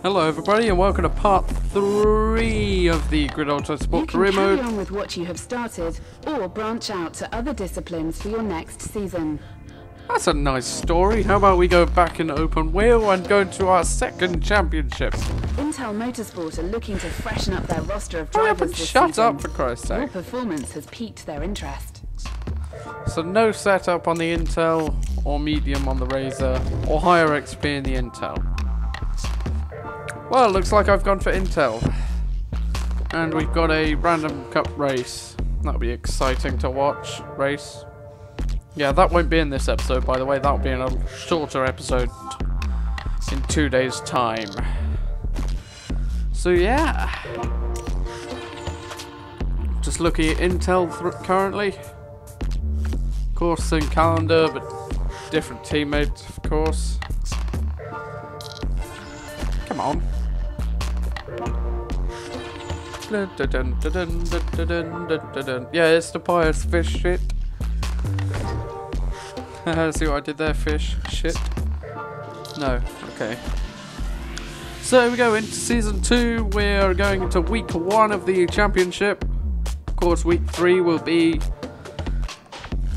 Hello everybody and welcome to part 3 of the Grid Autosport Career Mode. You can carry on with what you have started, or branch out to other disciplines for your next season. That's a nice story. How about we go back in open wheel and go into our second championship? Intel Motorsport are looking to freshen up their roster of Hurry up drivers and this shut season. up, for Christ's Your sake. performance has piqued their interest. So no setup on the Intel, or medium on the Razor, or higher XP in the Intel. Well, looks like I've gone for Intel. And we've got a random cup race. That'll be exciting to watch. Race. Yeah, that won't be in this episode, by the way. That'll be in a shorter episode in 2 days' time. So yeah. Just looking at Intel currently. Of course, same calendar, but different teammates, of course. Come on. Yeah, it's the pious fish shit. See what I did there, fish shit? No, okay. So here we go into season 2. We're going into week 1 of the championship. Of course, week 3 will be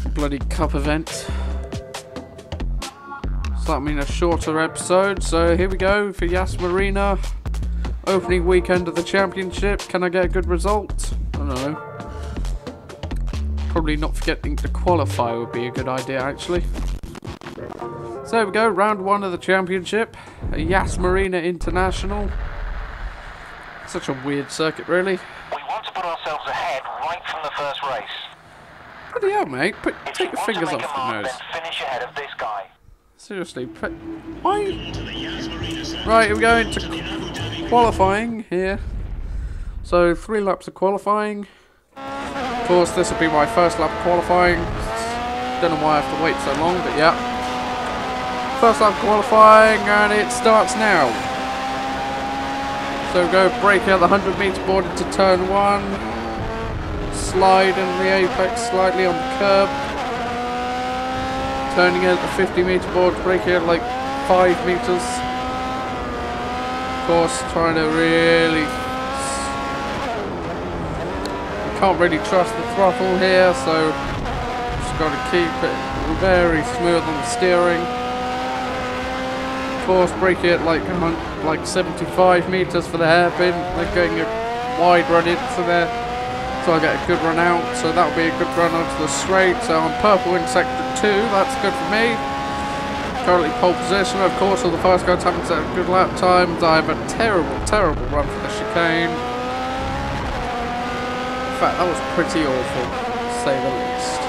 a bloody cup event. So that means a shorter episode. So here we go for Yas Marina. Opening weekend of the championship. Can I get a good result? I don't know. Probably not forgetting to qualify would be a good idea, actually. So there we go, round 1 of the championship. Yas Marina International. Such a weird circuit, really. We want to put ourselves ahead right from the first race. Bloody hell, mate. Take your fingers off your nose. Then finish ahead of this guy. Seriously, why? Right, here we go into qualifying here. So 3 laps of qualifying. Of course, this will be my first lap of qualifying. Don't know why I have to wait so long, but yeah. First lap of qualifying, and it starts now. So we go brake out the 100 meter board into turn 1. Slide in the apex slightly on the curb. Turning out the 50 meter board, brake out like 5 meters. Of course, trying to really... Can't really trust the throttle here, so just got to keep it very smooth on the steering. Of course, brake it like 75 meters for the hairpin. They're getting a wide run into there, so I get a good run out. So that'll be a good run onto the straight. So I'm purple in sector 2. That's good for me. Currently pole position. Of course, all the fast guys haven't set good lap times. I have a terrible run for the chicane. In fact, that was pretty awful, to say the least.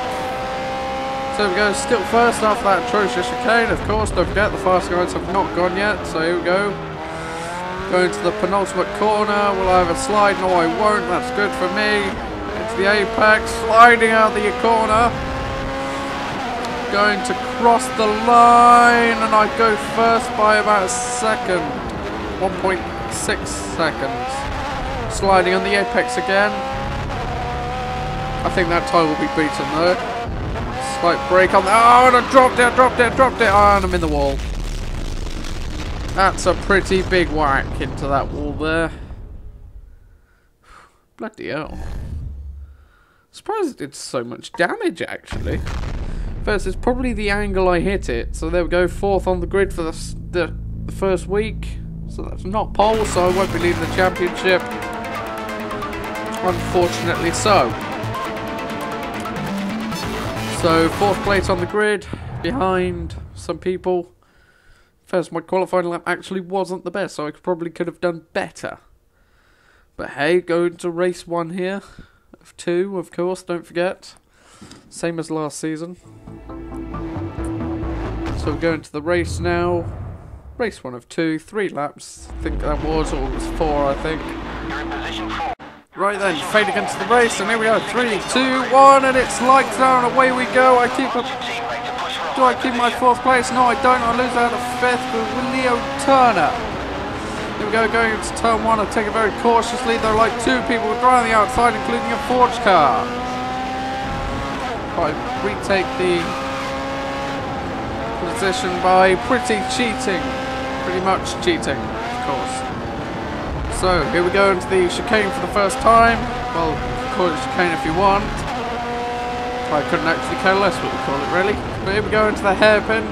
So we go, still first after that atrocious chicane. Of course, don't forget the fast guys have not gone yet. So here we go. Going to the penultimate corner. Will I have a slide? No, I won't. That's good for me. Into the apex, sliding out the corner. Going to cross the line, and I go first by about a second. 1.6 seconds. Sliding on the apex again. I think that time will be beaten though. Slight brake on the... Oh, and I dropped it. Oh, and I'm in the wall. That's a pretty big whack into that wall there. Bloody hell. Surprised it did so much damage, actually. First, it's probably the angle I hit it. So there we go, 4th on the grid for the first week. So that's not pole, so I won't be leading the championship. Unfortunately so. So 4th place on the grid, behind some people. First, my qualifying lap actually wasn't the best, so I probably could have done better. But hey, going to race 1 here. Of 2, of course, don't forget. Same as last season. So we're going to the race now. Race 1 of 2, 3 laps. I think that was, or it was 4, I think. You're in position 4. Right then, fade against the race, and here we go. 3, 2, 1, and it's lights down, away we go. Do I keep my 4th place? No, I don't. I lose out of 5th with Leo Turner. Here we go, going into turn 1. I take it very cautiously. There are like 2 people right on the outside, including a Forge car. I retake the position by pretty much cheating, of course. So, here we go into the chicane for the first time. Well, call it chicane if you want. I couldn't actually care less what we call it, really. But here we go into the hairpin.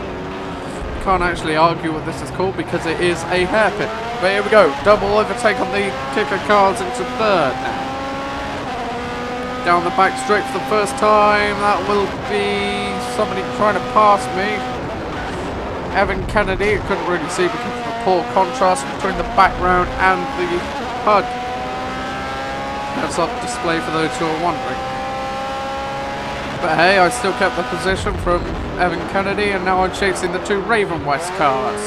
Can't actually argue what this is called because it is a hairpin. But here we go. Double overtake on the kicker cars into third now. Down the back straight for the first time. That will be somebody trying to pass me. Evan Kennedy. I couldn't really see because of the poor contrast between the background and the HUD. That's up display for those who are wondering. But hey, I still kept the position from Evan Kennedy, and now I'm chasing the two Raven West cars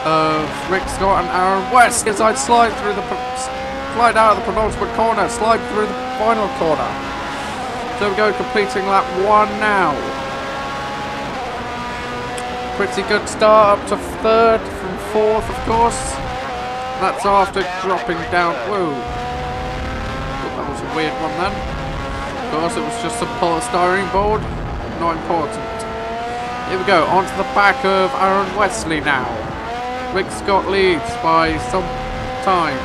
of Rick Scott and Aaron West as I slide out of the penultimate corner, slide through the final corner. There we go, completing lap 1 now. Pretty good start up to third from fourth, of course. That's after dropping down. Whoa, that was a weird one then. Of course, it was just some polystyrene board. Not important. Here we go, onto the back of Aaron Wesley now. Rick Scott leads by some time.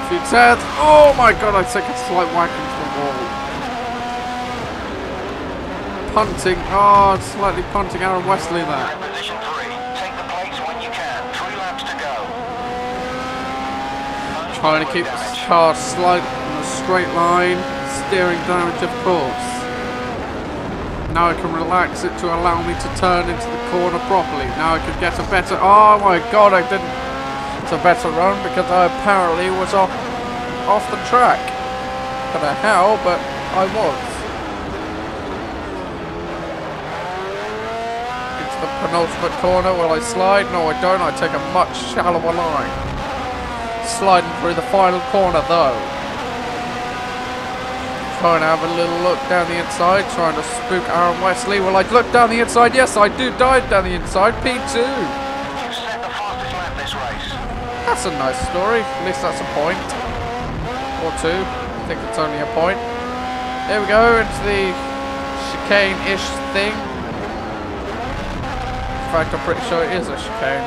Few tenths. Oh my god, I took a slight whack into the wall. Punting. Oh, slightly punting Aaron Wesley there. Position 3. Take the place when you can. 3 laps to go. Trying to keep the car sliding in a straight line. Steering damage, of course. Now I can relax it to allow me to turn into the corner properly. Now I can get a better... Oh my god, I didn't... It's a better run because I apparently was off the track. Don't know how, but I was. Into the penultimate corner. Will I slide? No, I don't. I take a much shallower line. Sliding through the final corner, though. Trying to have a little look down the inside, trying to spook Aaron Wesley. Will I look down the inside? Yes, I do dive down the inside. P2. You set the fastest lap this race. That's a nice story. At least that's a point. Or 2. I think it's only a point. There we go, into the chicane-ish thing. In fact, I'm pretty sure it is a chicane.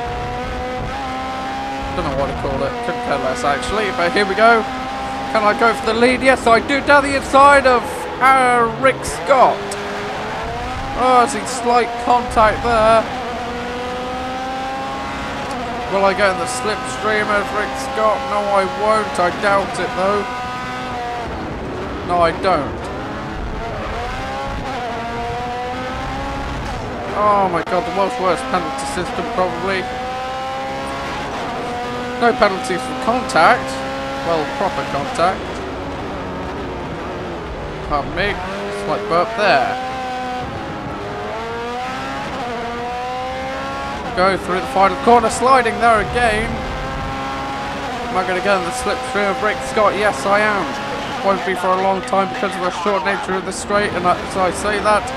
Don't know what to call it. Couldn't care less, actually. But here we go. Can I go for the lead? Yes, I do. Down the inside of Rick Scott. Oh, I see slight contact there. Will I get in the slipstream of Rick Scott? No, I won't. I doubt it, though. No, I don't. Oh my god, the world's worst penalty system, probably. No penalties for contact. Well, proper contact. Pardon me. Slight burp there. Go through the final corner, sliding there again. Am I going to get in the slipstream of Rick Scott? Yes, I am. Won't be for a long time because of the short nature of the straight, and as I say that,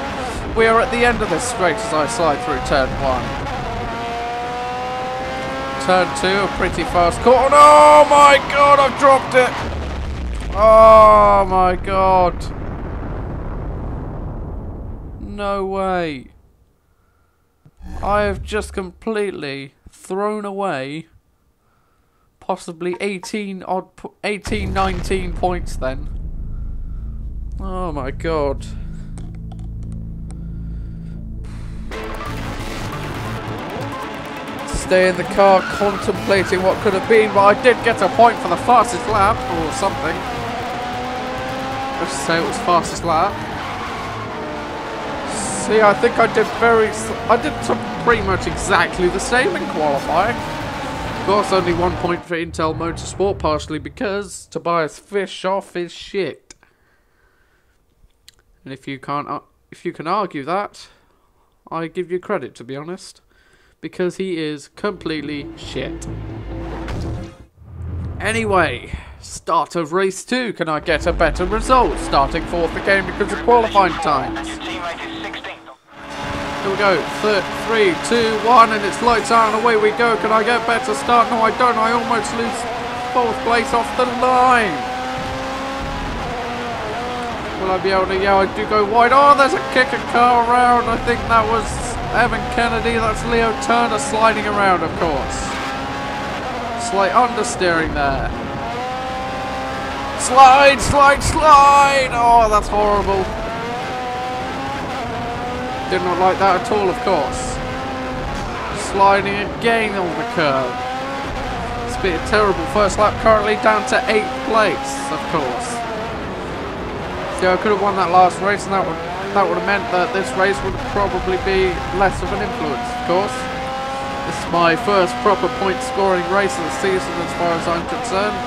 we are at the end of this straight as I slide through turn 1. Turn 2, a pretty fast corner. Oh my god, I've dropped it! Oh my god. No way. I have just completely thrown away possibly 18, 19 points then. Oh my god. Stay in the car contemplating what could have been, but I did get a point for the fastest lap, or something. Let's say it was fastest lap. See, I think I did pretty much exactly the same in qualifying. Of course, only 1 point for Intel Motorsport, partially because Tobias Fischoff is shit. And if you can argue that, I give you credit, to be honest. Because he is completely shit. Anyway, start of race 2. Can I get a better result? Starting 4th again because of qualifying times. Here we go. 3, 2, 1, and it's lights out and away we go. Can I get a better start? No, I don't. I almost lose 4th place off the line. Will I be able to? Yeah, I do go wide. Oh, there's a kicker car around. I think that was Evan Kennedy. That's Leo Turner sliding around, of course. slight understeering there. Slide, slide, slide! Oh, that's horrible. Did not like that at all, of course. Sliding again on the curve. It's been a terrible first lap, currently down to 8th place, of course. See, I could have won that last race, and that would have meant that this race would probably be less of an influence, of course. This is my first proper point scoring race of the season as far as I'm concerned.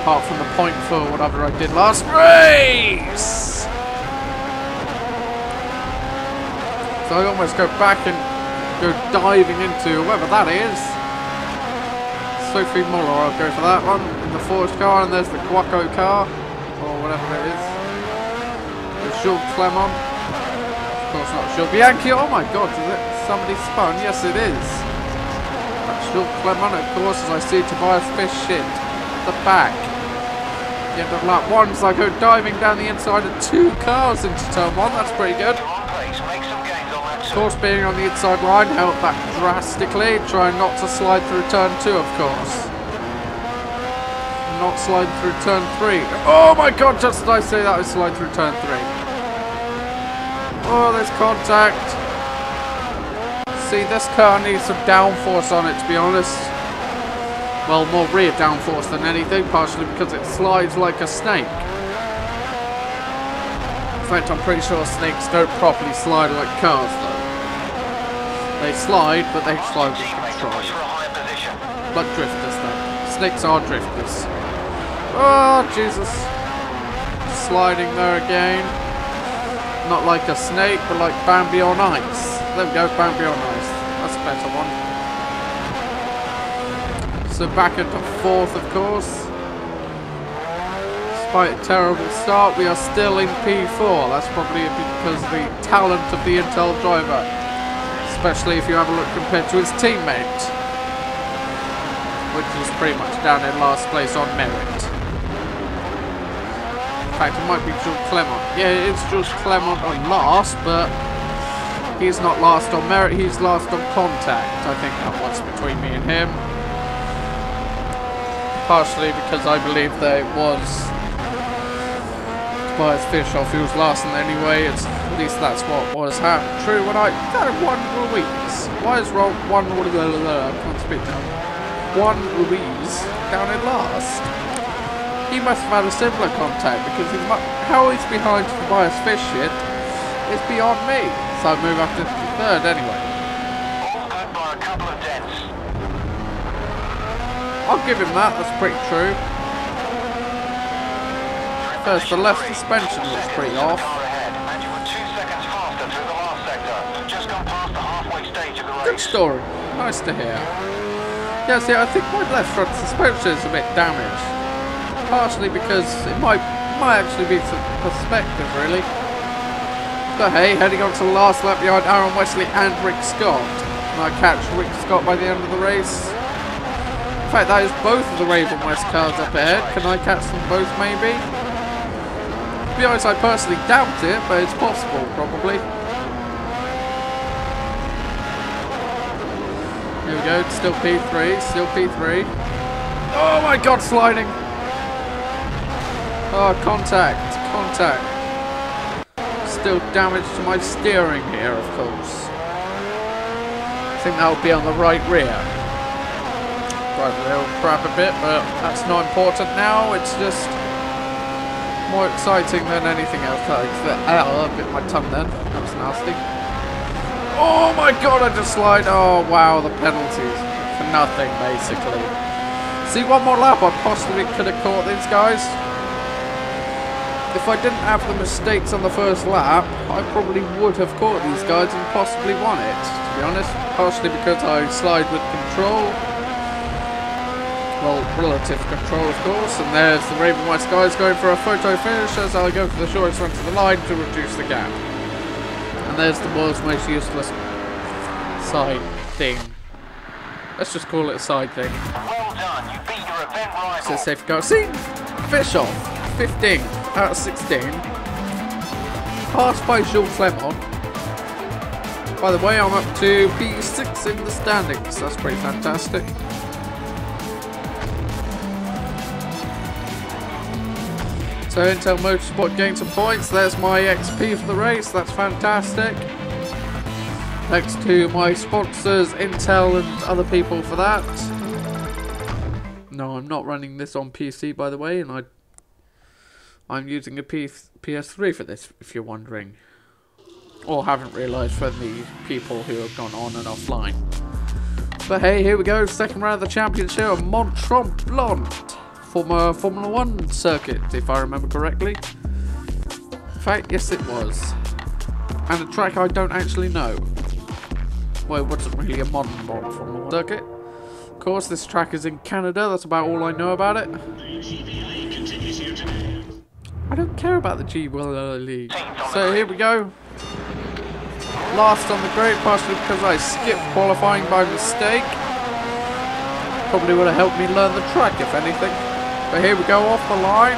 Apart from the point for whatever I did last race! So I almost go back and go diving into whoever that is. Sophie Muller, I'll go for that one. In the forged car, and there's the Guaco car. Or whatever it is. There's Jules Clement. Of course not Jules Bianchi. Oh my god, is it somebody spun? Yes it is. That's Jules Clement, of course, as I see Tobias Fish shit at the back. The end of lap 1, so I go diving down the inside of 2 cars into turn 1. That's pretty good. Of course, being on the inside line helped that drastically. Trying not to slide through turn 2, of course. Not slide through turn 3. Oh my god, just as I say that, I slide through turn 3. Oh, there's contact. See, this car needs some downforce on it, to be honest. Well, more rear downforce than anything, partially because it slides like a snake. In fact, I'm pretty sure snakes don't properly slide like cars, though. They slide, but they slide with control. Like drifters, though. Snakes are drifters. Oh, Jesus. Sliding there again. Not like a snake, but like Bambi on ice. There we go, Bambi on ice. That's a better one. So back into 4th, of course. Despite a terrible start, we are still in P4. That's probably because of the talent of the Intel driver. Especially if you have a look compared to his teammate. Which is pretty much down in last place on merit. In fact, it might be Jules Clement. Yeah, it's Jules Clement on last, but he's not last on merit, he's last on contact. I think that was between me and him. Partially because I believe that it was Tobias Fischoff who was last in anyway. At least that's what was true when I had one Ruiz. Why is wrong? I can't speak now. One Ruiz down in last. He must have had a similar contact because how he's behind Tobias Fish shit is beyond me. So I move up to 3rd anyway. All good by a couple of dents. I'll give him that, that's pretty true. First, the left suspension looks pretty off. Good story, nice to hear. Yeah, see, I think my left front suspension is a bit damaged. Partially because it might actually be some perspective, really. But hey, heading on to the last lap behind Aaron Wesley and Rick Scott. And I catch Rick Scott by the end of the race. In fact, that is both of the Raven West cars up ahead. Can I catch them both, maybe? To be honest, I personally doubt it, but it's possible, probably. Here we go, still P3, still P3. Oh my god, sliding! Oh, contact, contact. Still damage to my steering here, of course. I think that will be on the right rear. Right, they'll crap a bit, but that's not important now. It's just more exciting than anything else. I bit my tongue then. That was nasty. Oh my god, I just slide. Oh wow, the penalties for nothing, basically. See, one more lap, I possibly could have caught these guys. If I didn't have the mistakes on the first lap, I probably would have caught these guys and possibly won it, to be honest. Partially because I slide with control. Well, relative control, of course. And there's the Raven West guys going for a photo finish as I go for the shortest run to the line to reduce the gap. And there's the world's most useless side thing. Let's just call it a side thing. Well done, you beat your event rival. So safe go. See? Fischoff, 15 out of 16. Passed by Jules Clement. By the way, I'm up to P6 in the standings. That's pretty fantastic. So Intel Motorsport gained some points. There's my XP for the race. That's fantastic. Thanks to my sponsors, Intel and other people for that. No, I'm not running this on PC, by the way, and I'm using a PS3 for this, if you're wondering. Or haven't realised for the people who have gone on and offline. But hey, here we go, second round of the championship of Mont Tremblant. Former Formula 1 circuit, if I remember correctly. In fact, yes it was. And a track I don't actually know. Well, it wasn't really a modern Formula 1 circuit. Of course, this track is in Canada, that's about all I know about it. I don't care about the GBA League. So here we go. Last on the grid, partially because I skipped qualifying by mistake. Probably would have helped me learn the track, if anything. But here we go, off the line.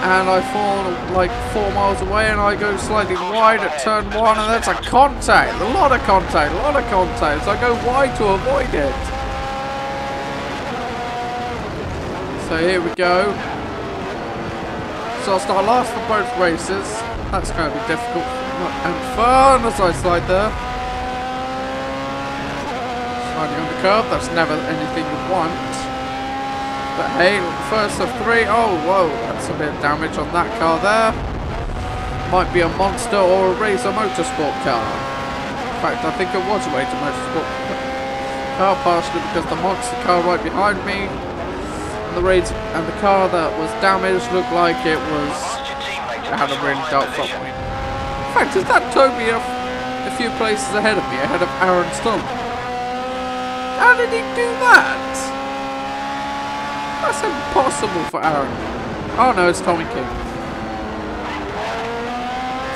And I fall like 4 miles away and I go slightly wide at turn 1 and that's a contact. A lot of contact, So I go wide to avoid it. So here we go. So I'll start last for both races. That's going to be difficult and fun as I slide there. Sliding on the curb, that's never anything you want. But hey, first of 3. Oh, whoa, that's a bit of damage on that car there. Might be a monster or a Razor Motorsport car. In fact, I think it was a Razor Motorsport car, partially because the monster car right behind me and the car that was damaged looked like it had a really dark front wing. In fact, has that towed me a few places ahead of me, ahead of Aaron Stone? How did he do that? That's impossible for Aaron. Oh no, it's Tommy King.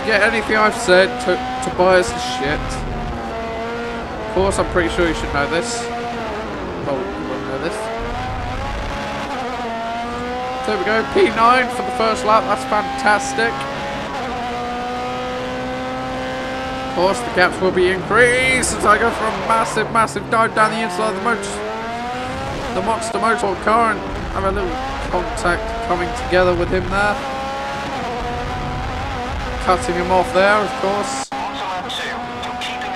Forget anything I've said, Tobias is shit. Of course, I'm pretty sure you should know this. Well, you won't know this. There we go, P9 for the first lap, that's fantastic. Of course, the gaps will be increased as I go for a massive dive down the inside of the monster motor car and have a little contact coming together with him there. Cutting him off there, of course.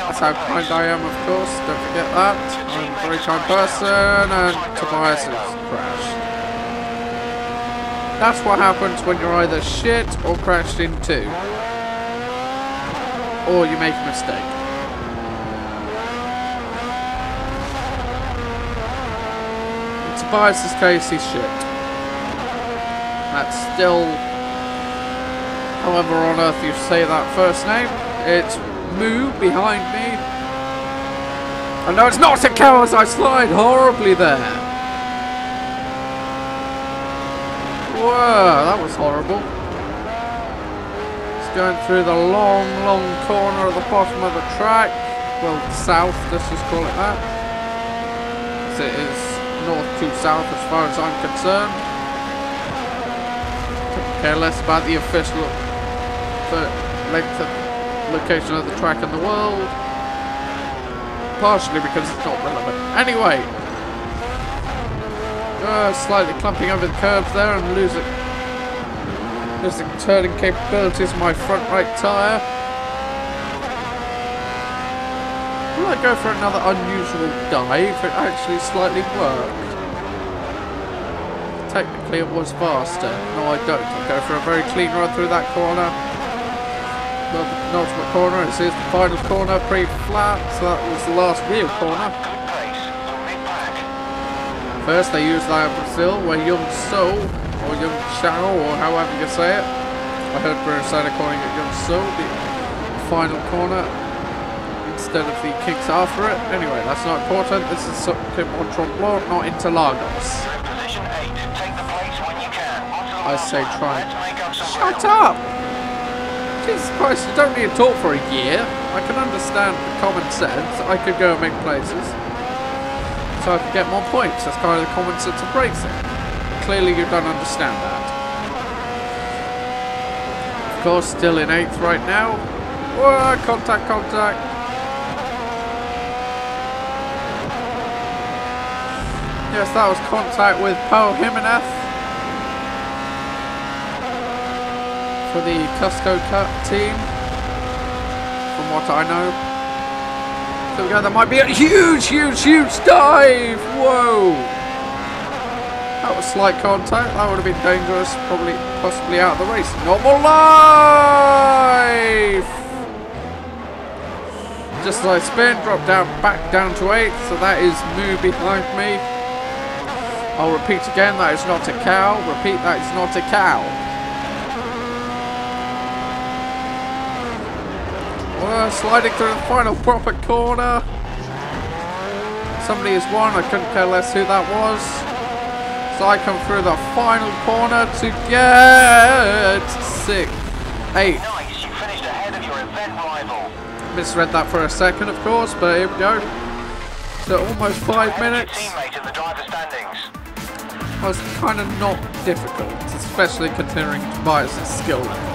That's how kind I am, of course, don't forget that. I'm a very kind person and Tobias has crashed. That's what happens when you're either shit or crashed into. Or you make a mistake. In Tobias' case, he's shit. That's still, however on earth you say that first name. It's Moo behind me. And no, it's not a cow as I slide horribly there. Whoa, that was horrible. It's going through the long corner at the bottom of the track. Well, south, let's just call it that. As it is north to south as far as I'm concerned. Don't care less about the official length of location of the track in the world. Partially because it's not relevant. Anyway. Slightly clumping over the curbs there and losing turning capabilities of my front right tyre. Will I go for another unusual dive? It actually slightly worked. Technically it was faster. No, I don't. I'll go for a very clean run through that corner. The penultimate corner. This is the final corner, pretty flat, so that was the last real corner. First they used that in Brazil where Young So, or Young Chao, or however you say it. I heard Bruno Senna calling it Young So, the final corner, instead of the kicks after it. Anyway, that's not important. This is Circuit Mont Tremblant, not Interlagos. I say try. Shut up! Jesus Christ, you don't need to talk for a year. I can understand the common sense. I could go and make places. So I could get more points. That's kind of the common sense of racing. Clearly you don't understand that. Of course, still in 8th right now. Whoa, contact. Yes, that was contact with Paul Jimenez. for the Cusco Cut team, from what I know. So we go, there might be a huge dive! Whoa! That was slight contact, that would have been dangerous, possibly out of the race. Normal life! Just as I spin, drop down, back down to 8, so that is Moo behind me. I'll repeat again, that is not a cow. Repeat, that is not a cow. We're sliding through the final proper corner. Somebody has won, I couldn't care less who that was. So I come through the final corner to get 8. Nice, you finished ahead of your event rival. Misread that for a second, of course, but here we go. So almost 5 minutes. Teammate in the driver's standings. Was kind of not difficult, especially considering Tobias' skill level.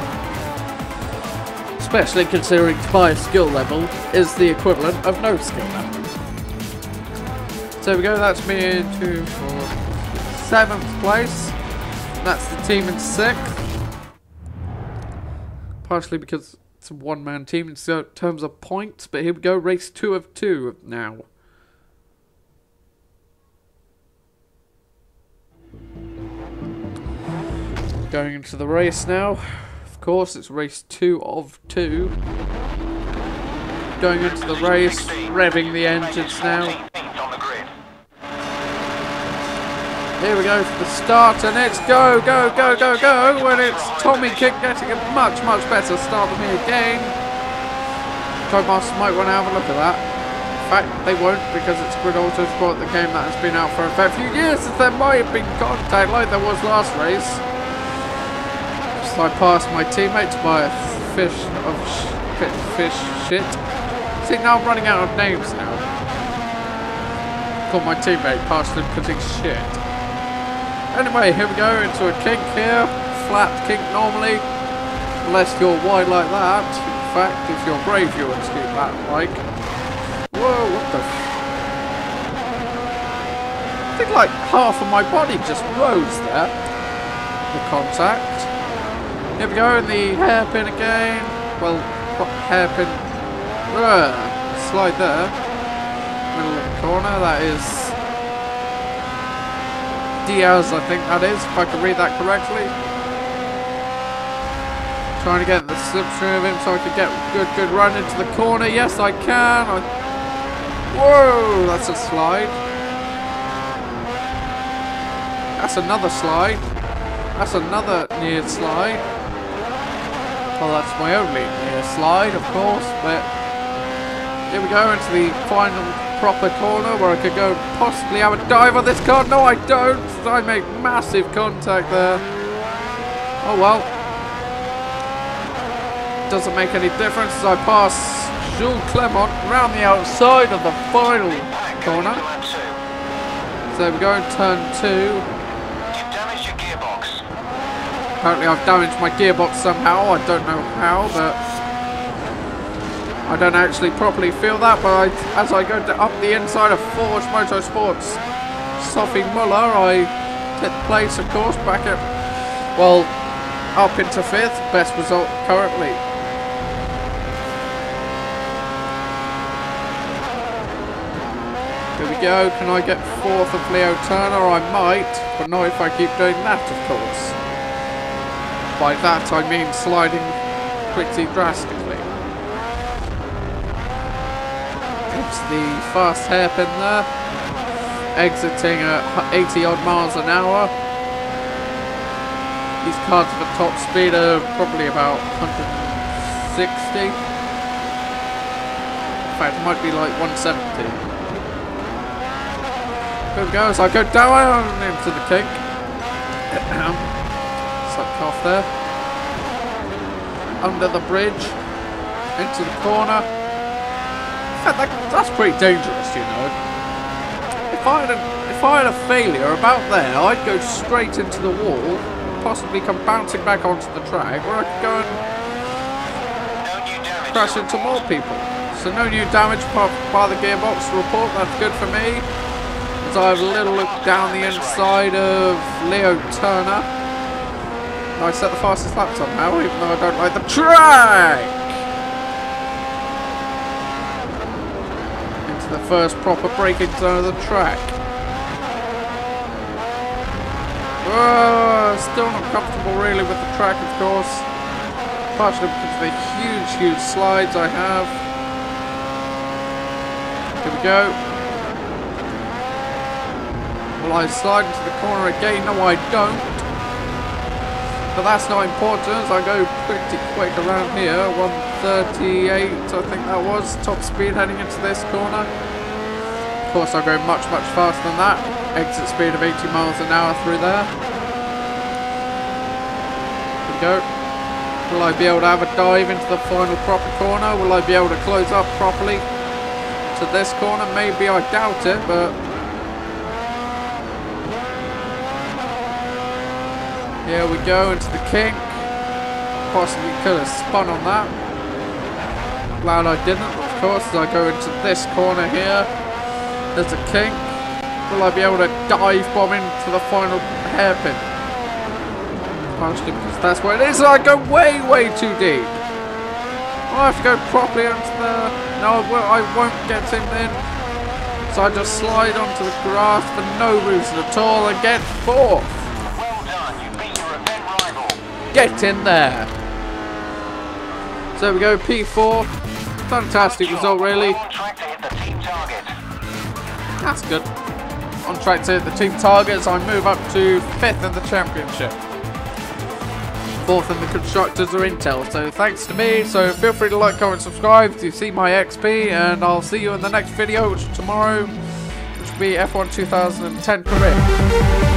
Especially considering Tobias' skill level is the equivalent of no skill level. So we go, that's me into 7th place. That's the team in 6th. Partially because it's a one-man team in terms of points, but here we go, race 2 of 2 now. Going into the race now. Of course, it's race 2 of 2. Going into the race, revving the engines now. Here we go for the start, and it's go, go, go, go, go, and it's Tommy King getting a much better start than me again. Codemasters might want to have a look at that. In fact, they won't, because it's Grid Autosport, the game that has been out for a fair few years, since there might have been contact like there was last race. So I passed my teammate by a fish shit. See, now I'm running out of names now. Called my teammate partially putting shit. Anyway, here we go into a kink here. Flat kink normally. Unless you're wide like that. In fact, if you're brave, you would scoop that like. Whoa, what the I think like half of my body just rose there. The contact. Here we go in the hairpin again. Well, hairpin. Slide there. Middle of the corner. That is Diaz, I think that is, if I can read that correctly. Trying to get the slipstream of him so I can get a good run into the corner. Yes, I can. Whoa, that's a slide. That's another slide. That's another near slide. Well, that's my only near slide, of course, but here we go into the final proper corner where I could go possibly have a dive on this car. No, I don't. I make massive contact there. Oh well. Doesn't make any difference as I pass Jules Clement around the outside of the final corner. So we go in turn 2. Apparently I've damaged my gearbox somehow, I don't know how, but I don't actually properly feel that, but as I go up the inside of Forge Motorsports Sophie Muller, I take place, of course, back at, well, up into 5th, best result currently. Here we go, can I get 4th of Leo Turner? I might, but not if I keep doing that, of course. By that I mean sliding pretty drastically. It's the fast hairpin there, exiting at 80 odd miles an hour. These cars have a top speed of probably about 160. In fact, it might be like 170. Here we go, as I go down into the kink. Sucked off there. Under the bridge. Into the corner. In fact, that's pretty dangerous, you know. If I had a failure about there, I'd go straight into the wall, possibly come bouncing back onto the track, where I could go and crash into more people. So no new damage by the gearbox report, that's good for me. As I have a little look down the inside of Leo Turner. I set the fastest lap somehow, even though I don't like the track! Into the first proper braking zone of the track. Still not comfortable really with the track, of course. Partially because of the huge slides I have. Here we go. Will I slide into the corner again? No, I don't. But that's not important as I go pretty quick around here. 138, I think that was. Top speed heading into this corner. Of course, I'll go much faster than that. Exit speed of 80 miles an hour through there. Here we go. Will I be able to have a dive into the final proper corner? Will I be able to close up properly to this corner? Maybe, I doubt it, but... Here we go into the kink. Possibly could have spun on that. Glad I didn't, of course, as I go into this corner here. There's a kink. Will I be able to dive bomb into the final hairpin? Partially because that's where it is. I go way too deep. I have to go properly onto the... No, I won't get him in. So I just slide onto the grass for no reason at all and get fourth. Get in there. So there we go, P4. Fantastic result, really. That's good. On track to hit the team targets. I move up to 5th in the championship. 4th in the constructors or Intel. So thanks to me. So feel free to like, comment, subscribe to see my XP. And I'll see you in the next video, which is tomorrow, which will be F1 2010 career.